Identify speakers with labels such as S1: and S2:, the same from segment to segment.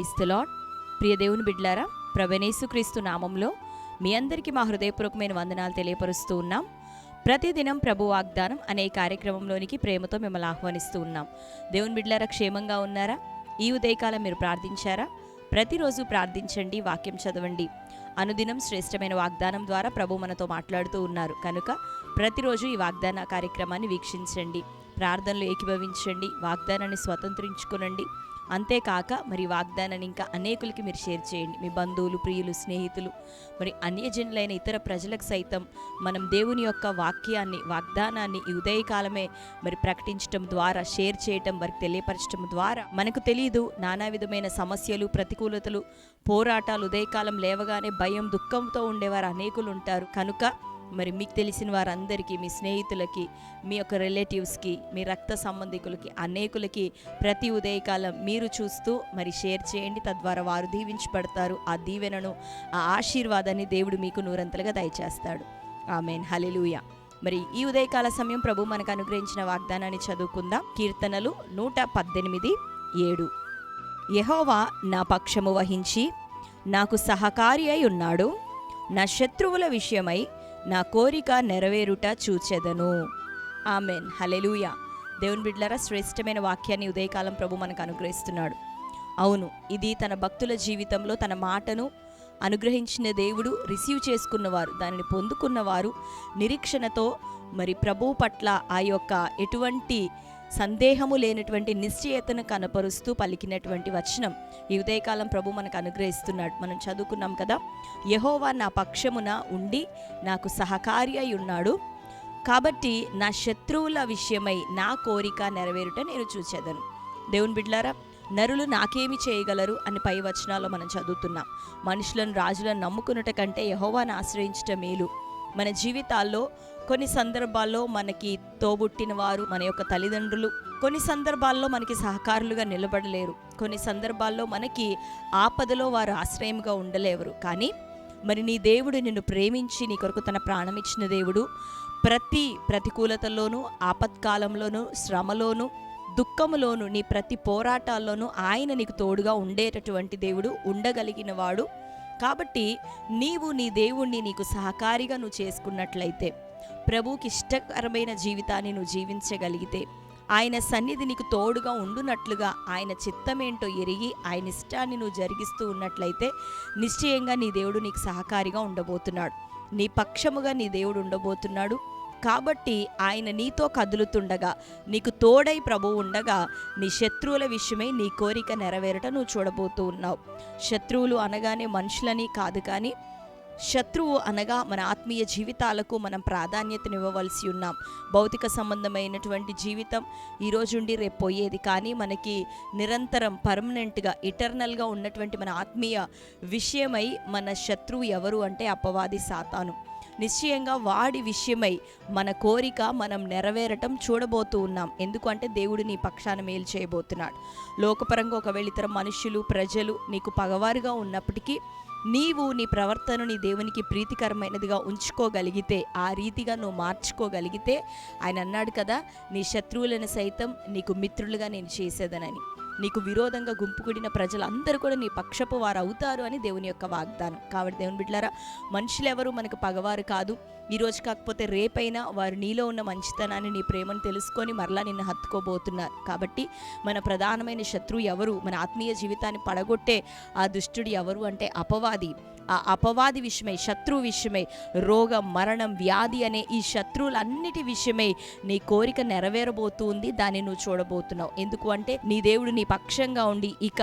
S1: Praise the lord. ప్రియ దేవుని బిడ్డలారా, ప్రభువైనేసుక్రీస్తు నామంలో మీ అందరికీ మా హృదయపూర్వకమైన వందనాలు తెలియపరుస్తూ ఉన్నాం. ప్రతిదినం ప్రభు వాగ్దానం అనే కార్యక్రమంలోనికి ప్రేమతో మిమ్మల్ని ఆహ్వానిస్తూ ఉన్నాం. దేవుని బిడ్డలారా, క్షేమంగా ఉన్నారా? ఈ ఉదయకాలం మీరు ప్రార్థించారా? ప్రతిరోజు ప్రార్థించండి, వాక్యం చదవండి. అనుదినం శ్రేష్టమైన వాగ్దానం ద్వారా ప్రభు మనతో మాట్లాడుతూ ఉన్నారు కనుక ప్రతిరోజు ఈ వాగ్దాన కార్యక్రమాన్ని వీక్షించండి, ప్రార్థనలు ఏకీభవించండి, వాగ్దానాన్ని స్వతంత్రించుకునండి. అంతేకాక మరి వాగ్దానాన్ని ఇంకా అనేకులకి మీరు షేర్ చేయండి. మీ బంధువులు, ప్రియులు, స్నేహితులు, మరి అన్యజనులైన ఇతర ప్రజలకు సైతం మనం దేవుని యొక్క వాక్యాన్ని, వాగ్దానాన్ని ఈ ఉదయకాలమే మరి ప్రకటించడం ద్వారా, షేర్ చేయటం, వారికి తెలియపరచడం ద్వారా మనకు తెలియదు నానా విధమైన సమస్యలు, ప్రతికూలతలు, పోరాటాలు, ఉదయకాలం లేవగానే భయం, దుఃఖంతో ఉండేవారు అనేకులు ఉంటారు కనుక మరి మీకు తెలిసిన వారందరికీ, మీ స్నేహితులకి, మీ యొక్క రిలేటివ్స్కి, మీ రక్త సంబంధికులకి, అనేకులకి ప్రతి ఉదయకాలం మీరు చూస్తూ మరి షేర్ చేయండి. తద్వారా వారు దీవించబడతారు. ఆ దీవెనను, ఆ ఆశీర్వాదాన్ని దేవుడు మీకు నూరంతలుగా దయచేస్తాడు. ఆమేన్, హల్లెలూయా. మరి ఈ ఉదయకాల సమయం ప్రభు మనకు అనుగ్రహించిన వాగ్దానాన్ని చదువుకుందాం. కీర్తనలు 118:7. యెహోవా నా పక్షము వహించి నాకు సహకారి అయి ఉన్నాడు. నా శత్రువుల విషయమై నా కోరిక నెరవేరుట చూచెదను. ఆమెన్, హల్లెలూయా. దేవుని బిడ్డలారా, శ్రేష్టమైన వాక్యాన్ని ఉదయకాలం ప్రభు మనకు అనుగ్రహిస్తున్నాడు. అవును, ఇది తన భక్తుల జీవితంలో తన మాటను అనుగ్రహించిన దేవుడు రిసీవ్ చేసుకున్నవారు, దానిని పొందుకున్నవారు నిరీక్షణతో మరి ప్రభువు పట్ల ఆ యొక్క ఎటువంటి సందేహము లేనటువంటి నిశ్చయతను కనపరుస్తూ పలికినటువంటి వచనం ఈ ఉదయకాలం ప్రభు మనకు అనుగ్రహిస్తున్నాడు. మనం చదువుకున్నాం కదా, యెహోవా నా పక్షమున ఉండి నాకు సహకారి అయి ఉన్నాడు, కాబట్టి నా శత్రువుల విషయమై నా కోరిక నెరవేరుట నేను చూచెదను. దేవుని బిడ్డలారా, నరులు నాకేమి చేయగలరు అని పై వచనాల్లో మనం చదువుతున్నాం. మనుషులను, రాజులను నమ్ముకున్నట కంటే యెహోవాను ఆశ్రయించటం మేలు. మన జీవితాల్లో కొన్ని సందర్భాల్లో మనకి తోబుట్టిన వారు, మన యొక్క తల్లిదండ్రులు కొన్ని సందర్భాల్లో మనకి సహకారులుగా నిలబడలేరు. కొన్ని సందర్భాల్లో మనకి ఆపదలో వారు ఆశ్రయంగా ఉండలేరు. కానీ మరి నీ దేవుడు నిన్ను ప్రేమించి నీ కొరకు తన ప్రాణం ఇచ్చిన దేవుడు ప్రతి ప్రతికూలతల్లోనూ, ఆపత్కాలంలోనూ, శ్రమలోనూ, దుఃఖములోను, నీ ప్రతి పోరాటాల్లోనూ ఆయన నీకు తోడుగా ఉండేటటువంటి దేవుడు, ఉండగలిగిన వాడు. కాబట్టి నీవు నీ దేవుణ్ణి నీకు సహకారిగా నువ్వు చేసుకున్నట్లయితే, ప్రభువుకి ఇష్టకరమైన జీవితాన్ని నువ్వు జీవించగలిగితే, ఆయన సన్నిధి నీకు తోడుగా ఉండునట్లుగా ఆయన చిత్తమేంటో ఎరిగి ఆయన ఇష్టాన్ని నువ్వు జరిగిస్తూ ఉన్నట్లయితే నిశ్చయంగా నీ దేవుడు నీకు సహకారిగా ఉండబోతున్నాడు. నీ పక్షముగా నీ దేవుడు ఉండబోతున్నాడు. కాబట్టి ఆయన నీతో కదులుతుండగా, నీకు తోడై ప్రభువు ఉండగా నీ శత్రువుల విషయమై నీ కోరిక నెరవేరట నువ్వు చూడబోతూ ఉన్నావు. శత్రువులు అనగానే మనుషులని కాదు, కానీ శత్రువు అనగా మన ఆత్మీయ జీవితాలకు మనం ప్రాధాన్యతనివ్వవలసి ఉన్నాం. భౌతిక సంబంధమైనటువంటి జీవితం ఈరోజు ఉండి రేపు పోయేది, కానీ మనకి నిరంతరం పర్మనెంట్గా ఇటర్నల్గా ఉన్నటువంటి మన ఆత్మీయ విషయమై మన శత్రువు ఎవరు అంటే అపవాది, సాతాను. నిశ్చయంగా వాడి విషయమై మన కోరిక మనం నెరవేరటం చూడబోతూ ఉన్నాం. ఎందుకంటే దేవుడు నీ పక్షాన మేలు చేయబోతున్నాడు. లోకపరంగా ఒకవేళ ఇతర మనుషులు, ప్రజలు నీకు పగవారుగా ఉన్నప్పటికీ నీవు నీ ప్రవర్తన నీ దేవునికి ప్రీతికరమైనదిగా ఉంచుకోగలిగితే, ఆ రీతిగా నువ్వు మార్చుకోగలిగితే, ఆయన అన్నాడు కదా, నీ శత్రువులను సైతం నీకు మిత్రులుగా నేను చేసేదనని. నీకు విరోధంగా గుంపుకూడిన ప్రజలందరూ కూడా నీ పక్షపు వారు అవుతారు అని దేవుని యొక్క వాగ్దానం. కాబట్టి దేవుని బిడ్డలారా, మనుషులు ఎవరు మనకు పగవారు కాదు. ఈరోజు కాకపోతే రేపైనా వారు నీలో ఉన్న మంచితనాన్ని, నీ ప్రేమను తెలుసుకొని మరలా నిన్ను హత్తుకోబోతున్నారు. కాబట్టి మన ప్రధానమైన శత్రువు ఎవరు, మన ఆత్మీయ జీవితాన్ని పడగొట్టే ఆ దుష్టుడు ఎవరు అంటే అపవాది. ఆ అపవాది విషయమై, శత్రువు విషయమై, రోగం, మరణం, వ్యాధి అనే ఈ శత్రువులన్నిటి విషయమై నీ కోరిక నెరవేరబోతుంది. దాన్ని నువ్వు చూడబోతున్నావు. ఎందుకు అంటే నీ దేవుడు నీ పక్షంగా ఉండి ఇక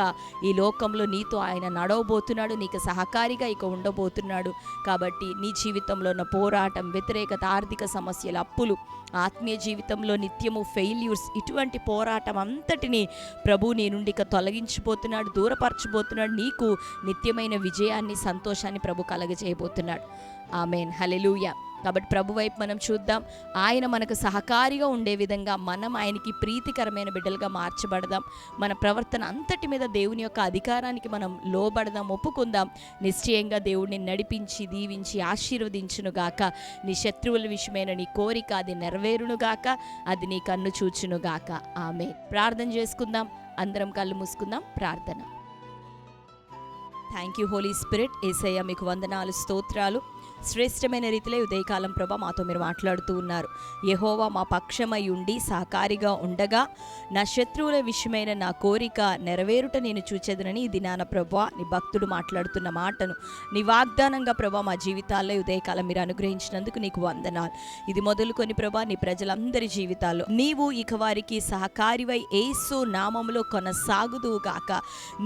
S1: ఈ లోకంలో నీతో ఆయన నడవబోతున్నాడు, నీకు సహకారిగా ఇక ఉండబోతున్నాడు. కాబట్టి నీ జీవితంలో ఉన్న పోరాటం, వ్యతిరేకత, ఆర్థిక సమస్యలు, అప్పులు, ఆత్మీయ జీవితంలో నిత్యము ఫెయిల్యూర్స్, ఇటువంటి పోరాటం అంతటినీ ప్రభు నీ నుండి ఇక తొలగించిపోతున్నాడు, దూరపరచబోతున్నాడు. నీకు నిత్యమైన విజయాన్ని, సంతోషాన్ని ప్రభు కలగజేయబోతున్నాడు. ఆమేన్, హల్లెలూయా. కాబట్టి ప్రభు వైపు మనం చూద్దాం. ఆయన మనకు సహకారిగా ఉండే విధంగా మనం ఆయనకి ప్రీతికరమైన బిడ్డలుగా మార్చబడదాం. మన ప్రవర్తన అంతటి మీద దేవుని యొక్క అధికారానికి మనం లోబడదాం, ఒప్పుకుందాం. నిశ్చయంగా దేవుడిని నడిపించి, దీవించి, ఆశీర్వదించునుగాక. నీ శత్రువుల విషయమైన నీ కోరిక అది నెరవేరునుగాక, అది నీ కన్ను చూచునుగాక. ఆమేన్. ప్రార్థన చేసుకుందాం. అందరం కళ్ళు మూసుకుందాం. ప్రార్థన. Thank you holy spirit. యేసయ్య మీకు వందనాలు, స్తోత్రాలు. శ్రేష్టమైన రీతిలో ఉదయకాలం ప్రభా మాతో మీరు మాట్లాడుతూ ఉన్నారు. యెహోవా మా పక్షమై ఉండి సహకారిగా ఉండగా నా శత్రువుల విషయమైన నా కోరిక నెరవేరుట నేను చూచెదనని ఈ దినాన ప్రభా నీ భక్తుడు మాట్లాడుతున్న మాటను నీ వాగ్దానంగా ప్రభా మా జీవితాల్లో ఉదయకాలం మీరు అనుగ్రహించినందుకు నీకు వందనాలు. ఇది మొదలుకొని ప్రభా నీ ప్రజలందరి జీవితాల్లో నీవు ఇక వారికి సహకారివై యేసు నామములో కొనసాగుదువు గాక.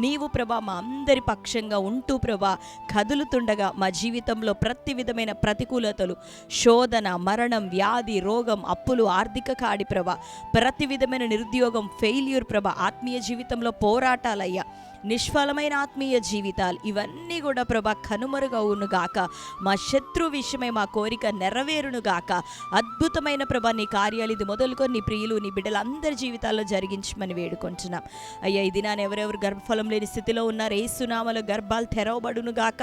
S1: నీవు ప్రభా మా అందరి పక్షంగా ఉంటూ ప్రభా కదులుతుండగా మా జీవితంలో ప్రతి విధమైన ప్రతికూలతలు, శోధన, మరణం, వ్యాధి, రోగం, అప్పులు, ఆర్థిక కాడి ప్రభ, ప్రతి విధమైన నిరుద్యోగం, ఫెయిల్యూర్ ప్రభ, ఆత్మీయ జీవితంలో పోరాటాలయ్యా, నిష్ఫలమైన ఆత్మీయ జీవితాలు ఇవన్నీ కూడా ప్రభా కనుమరుగవునుగాక. మా శత్రు విషయమై మా కోరిక నెరవేరునుగాక. అద్భుతమైన ప్రభా నీ కార్యాలు ఇది మొదలుకొని నీ ప్రియులు నీ బిడ్డలందరి జీవితాల్లో జరిగించమని వేడుకుంటున్నాం అయ్యా. ఇది నాన్న ఎవరెవరు గర్భఫలం లేని స్థితిలో ఉన్నారు యేసునామలో గర్భాలు తెరవబడునుగాక.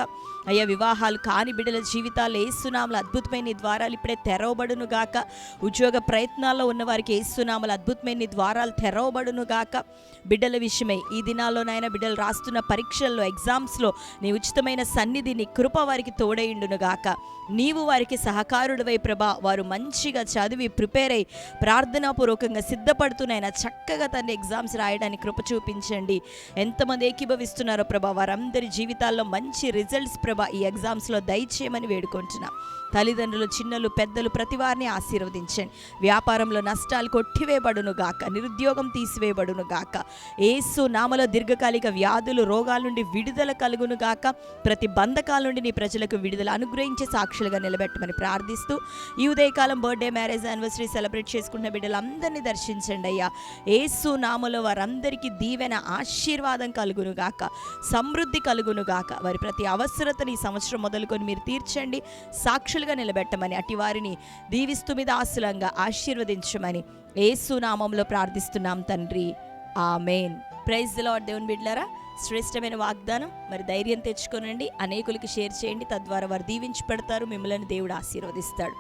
S1: అయ్యా వివాహాలు కాని బిడ్డల జీవితాల్లో యేసునామలు అద్భుతమైన నీ ద్వారాలు ఇప్పుడే తెరవబడునుగాక. ఉద్యోగ ప్రయత్నాల్లో ఉన్న వారికి యేసునామలు అద్భుతమైన నీ ద్వారాలు తెరవబడునుగాక. బిడ్డల విషయమై ఈ దినాల్లో నాయన బిడ్డలు రాస్తున్న పరీక్షల్లో, ఎగ్జామ్స్లో నీ ఉచితమైన సన్నిధి, నీ కృప వారికి తోడైండునుగాక. నీవు వారికి సహకారుడివై ప్రభా వారు మంచిగా చదివి ప్రిపేర్ అయ్యి ప్రార్థనాపూర్వకంగా సిద్ధపడుతున్నాయినా చక్కగా తన ఎగ్జామ్స్ రాయడానికి కృప చూపించండి. ఎంతమంది ఏకీభవిస్తున్నారో ప్రభా వారందరి జీవితాల్లో మంచి రిజల్ట్స్ ప్రభా ఈ ఎగ్జామ్స్లో దయచేయమని వేడుకుంటున్నాం. తల్లిదండ్రులు, చిన్నలు, పెద్దలు ప్రతి వారిని ఆశీర్వదించండి. వ్యాపారంలో నష్టాలు కొట్టివేయబడును గాక, నిరుద్యోగం తీసివేయబడును గాక. యేసు నామలో దీర్ఘకాలిక వ్యాధులు, రోగాల నుండి విడుదల కలుగును గాక. ప్రతి బంధకాల నుండి నీ ప్రజలకు విడుదల అనుగ్రహించే సాక్షులుగా నిలబెట్టమని ప్రార్థిస్తూ ఈ ఉదయకాలం బర్త్డే, మ్యారేజ్, యానివర్సరీ సెలబ్రేట్ చేసుకున్న బిడ్డలందరినీ దర్శించండి అయ్యా. యేసు నామలో వారందరికీ దీవెన, ఆశీర్వాదం కలుగును గాక, సమృద్ధి కలుగును గాక. వారి ప్రతి అవసరతని ఈ సంవత్సరం మొదలుకొని మీరు తీర్చండి, సాక్షులుగా నిలబెట్టమని, అటు వారిని దీవిస్తూ మీద ఆశలంగా ఆశీర్వదించమని యేసు నామంలో ప్రార్థిస్తున్నాం తండ్రి, ఆమేన్. Praise the lord. దేవుని బిడ్డలారా, శ్రేష్టమైన వాగ్దానం. మరి ధైర్యం తెచ్చుకోనండి, అనేకులకి షేర్ చేయండి, తద్వారా వారు దీవించి పెడతారు, మిమ్మల్ని దేవుడు ఆశీర్వదిస్తాడు.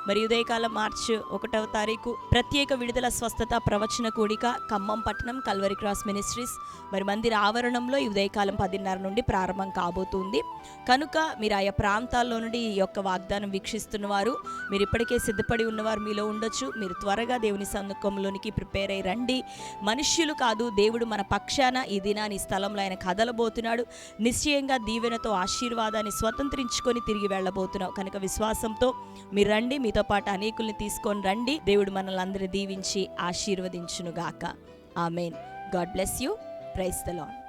S1: మరి ఉదయకాలం మార్చి 1వ తారీఖు ప్రత్యేక విడుదల, స్వస్థత, ప్రవచన కూడిక ఖమ్మం పట్టణం కల్వరి క్రాస్ మినిస్ట్రీస్ మరి మందిర ఆవరణంలో ఈ ఉదయకాలం 10:30 నుండి ప్రారంభం కాబోతుంది. కనుక మీరు ఆయా ప్రాంతాల్లో నుండి ఈ యొక్క వాగ్దానం వీక్షిస్తున్నవారు, మీరు ఇప్పటికే సిద్ధపడి ఉన్నవారు మీలో ఉండొచ్చు. మీరు త్వరగా దేవుని సన్నిధిలోనికి ప్రిపేర్ అయ్యి రండి. మనుష్యులు కాదు, దేవుడు మన పక్షాన ఈ దినాన్ని స్థలంలో ఆయన కదలబోతున్నాడు. నిశ్చయంగా దీవెనతో ఆశీర్వాదాన్ని స్వతంత్రించుకొని తిరిగి వెళ్ళబోతున్నావు. కనుక విశ్వాసంతో మీరు రండి, మీతో పాటు అనేకుల్ని తీసుకొని రండి. దేవుడు మనల్ని అందరూ దీవించి ఆశీర్వదించునుగాక. Amen. God bless you. Praise the lord.